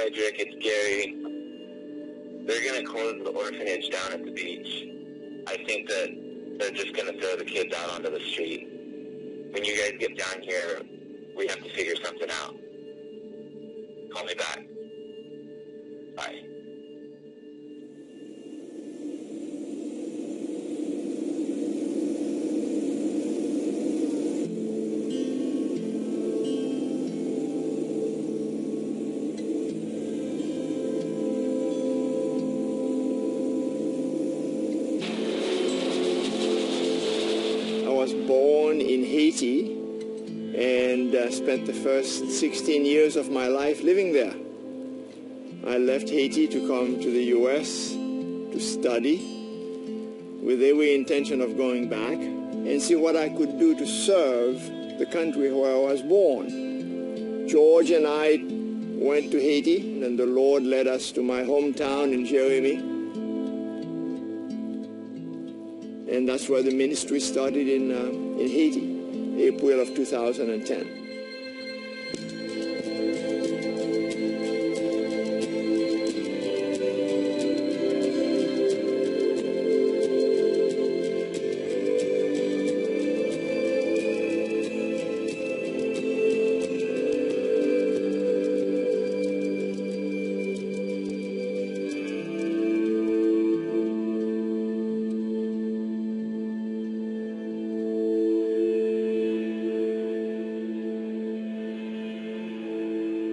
Cedric, it's Gary. They're going to close the orphanage down at the beach. I think that they're just going to throw the kids out onto the street. When you guys get down here, we have to figure something out. Call me back. Bye. I was born in Haiti and spent the first 16 years of my life living there. I left Haiti to come to the U.S. to study with every intention of going back and see what I could do to serve the country where I was born. George and I went to Haiti, and the Lord led us to my hometown in Jeremie. And that's where the ministry started in Haiti, April of 2010.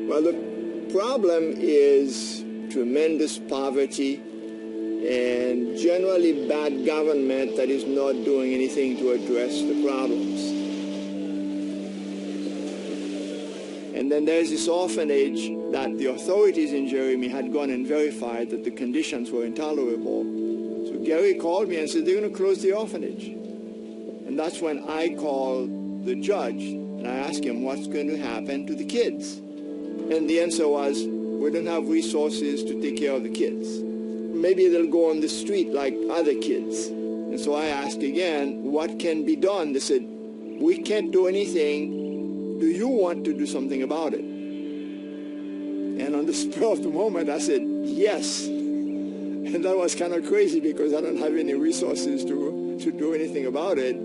Well, the problem is tremendous poverty and generally bad government that is not doing anything to address the problems. And then there's this orphanage that the authorities in Jeremie had gone and verified that the conditions were intolerable. So Gary called me and said, they're going to close the orphanage. And that's when I called the judge and I asked him, what's going to happen to the kids? And the answer was, we don't have resources to take care of the kids. Maybe they'll go on the street like other kids. And so I asked again, what can be done? They said, we can't do anything. Do you want to do something about it? And on the spur of the moment, I said, yes. And that was kind of crazy because I don't have any resources to do anything about it.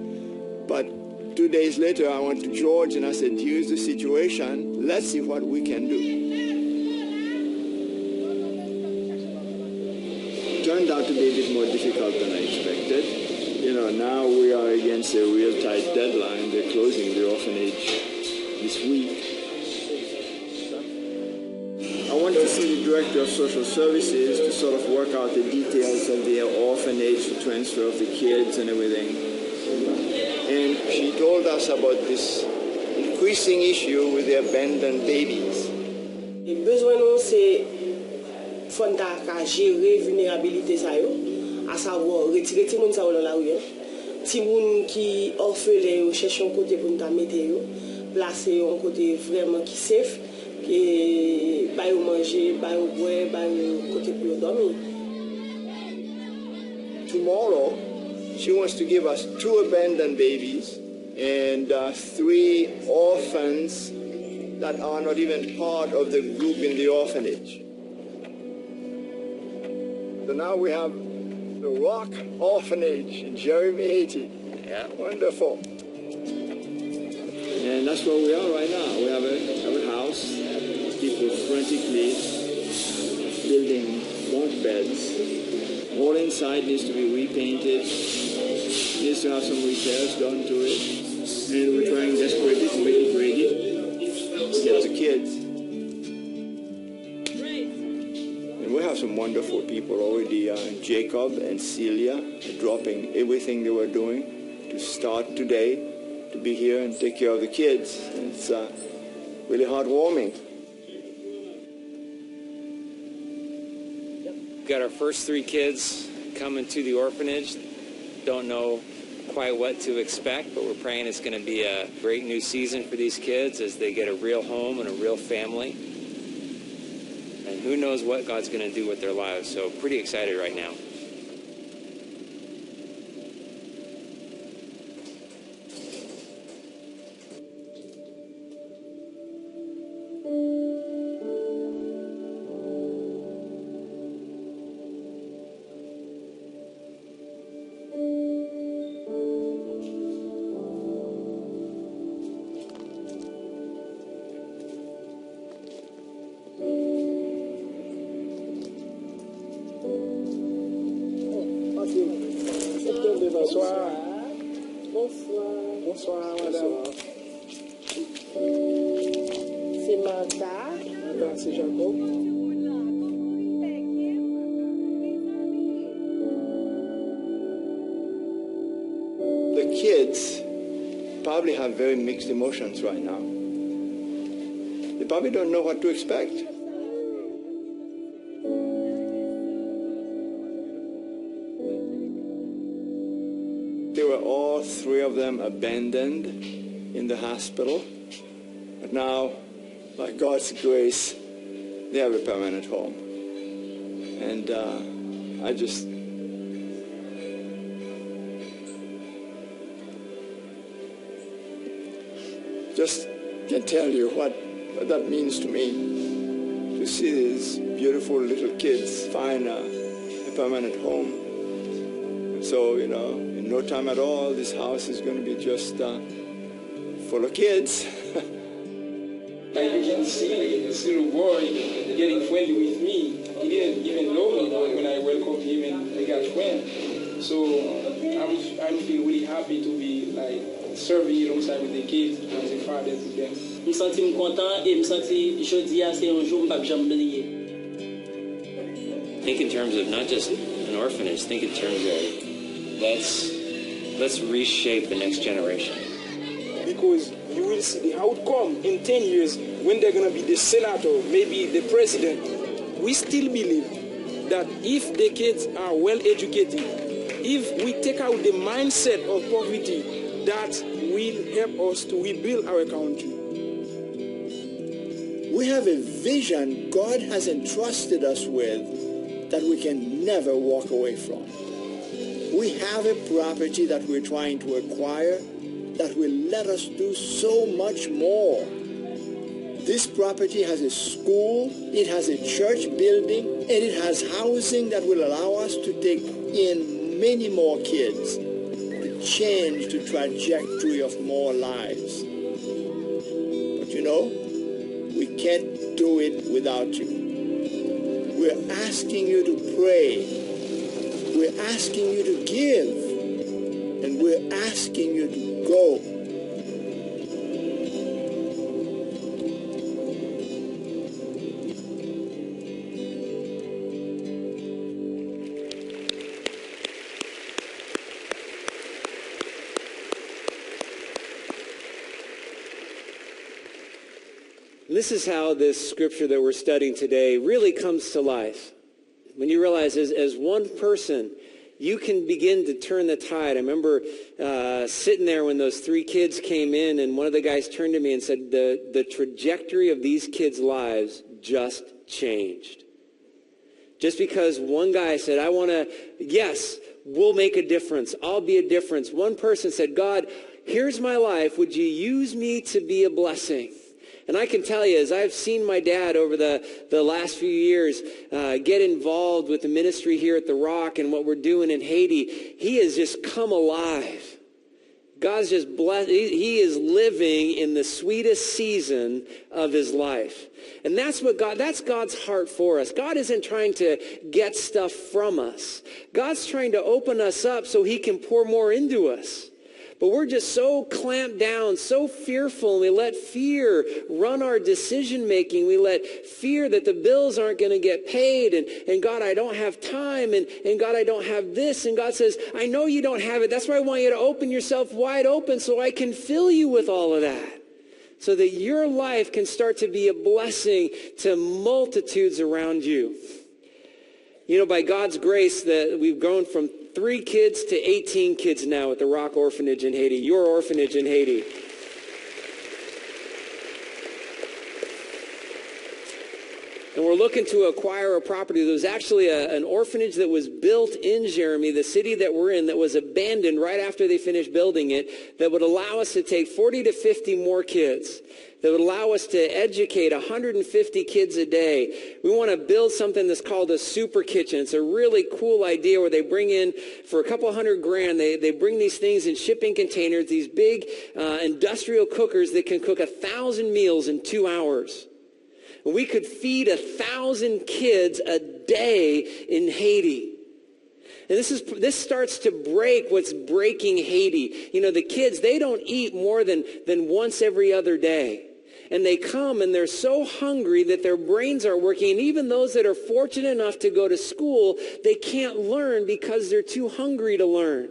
But 2 days later, I went to George and I said, here's the situation. Let's see what we can do. It turned out to be a bit more difficult than I expected. You know, now we are against a real tight deadline. They're closing the orphanage this week. I wanted to see the Director of Social Services to sort of work out the details of the orphanage, the transfer of the kids and everything. And she told us about this increasing issue with the abandoned babies. Le besoin nous c'est fondre à gérer vulnérabilité ça yo, à savoir retirer tout monde ça dans la rue. Ti moun qui orphelin yo cherche un côté pour nous mettre yo, placer un côté vraiment qui safe, qui ba yo manger, ba yo boire, ba yo côté pour dormir. Tomorrow she wants to give us 2 abandoned babies and 3 orphans that are not even part of the group in the orphanage. So now we have the Rock Orphanage in Jeremie, Haiti. Yeah. Wonderful. And that's where we are right now. We have a house. People frantically building bunk beds. All inside needs to be repainted. Needs to have some repairs done to it. And we're trying desperately to make it ready to get the kids. And we have some wonderful people already. Jacob and Celia dropping everything they were doing to start today to be here and take care of the kids. And it's really heartwarming. Got our first 3 kids coming to the orphanage. Don't know quite what to expect, but we're praying it's going to be a great new season for these kids as they get a real home and a real family. And who knows what God's going to do with their lives. So pretty excited right now. Bonsoir. Bonsoir, madame. C'est Martha. C'est Jacob. The kids probably have very mixed emotions right now. They probably don't know what to expect. They were all three of them abandoned in the hospital. But now, by God's grace, they have a permanent home. And I just can tell you what that means to me, to see these beautiful little kids find a permanent home. And so, in no time at all, this house is going to be just full of kids. Like you can see this little boy getting friendly with me. He didn't even know me when I welcomed him and we got friends. So I feel really happy to be like serving alongside with the kids as a father to them. Je me sens content et je me sens jeudi c'est un jour que je ne vais jamais oublier. Think in terms of not just an orphanage, think in terms of let's reshape the next generation. Because you will see the outcome in 10 years when they're going to be the senator, maybe the president. We still believe that if the kids are well educated, if we take out the mindset of poverty, that will help us to rebuild our country. We have a vision God has entrusted us with that we can never walk away from. We have a property that we're trying to acquire that will let us do so much more. This property has a school, it has a church building, and it has housing that will allow us to take in many more kids, to change the trajectory of more lives. But we can't do it without you. We're asking you to pray. We're asking you to give. And we're asking you to go. This is how this scripture that we're studying today really comes to life. When you realize as one person, you can begin to turn the tide. I remember sitting there when those three kids came in, and one of the guys turned to me and said, the trajectory of these kids' lives just changed. Just because one guy said, yes, we'll make a difference. I'll be a difference. One person said, God, here's my life. Would you use me to be a blessing? And I can tell you, as I've seen my dad over the last few years get involved with the ministry here at the Rock and what we're doing in Haiti, he has just come alive. God's just blessed. He is living in the sweetest season of his life. And that's God's heart for us. God isn't trying to get stuff from us. God's trying to open us up so he can pour more into us. But we're just so clamped down, so fearful, and we let fear run our decision-making. We let fear that the bills aren't going to get paid, and God, I don't have time, and God, I don't have this. And God says, I know you don't have it. That's why I want you to open yourself wide open so I can fill you with all of that, so that your life can start to be a blessing to multitudes around you. By God's grace, that we've grown from 3 kids to 18 kids now at the Rock Orphanage in Haiti, your orphanage in Haiti. And we're looking to acquire a property. There was actually an orphanage that was built in Jeremie, the city that we're in, that was abandoned right after they finished building it, that would allow us to take 40 to 50 more kids, that would allow us to educate 150 kids a day. We want to build something that's called a super kitchen. It's a really cool idea where they bring in, for a couple $100,000, they bring these things in shipping containers, these big industrial cookers that can cook 1,000 meals in 2 hours. And we could feed 1,000 kids a day in Haiti. And this starts to break what's breaking Haiti. You know, the kids, they don't eat more than once every other day. And they come and they're so hungry that their brains are working. And even those that are fortunate enough to go to school, they can't learn because they're too hungry to learn.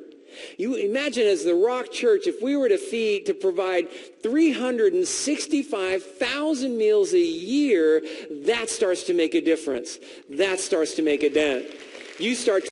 You imagine as the Rock Church, if we were to provide 365,000 meals a year, that starts to make a difference. That starts to make a dent. You start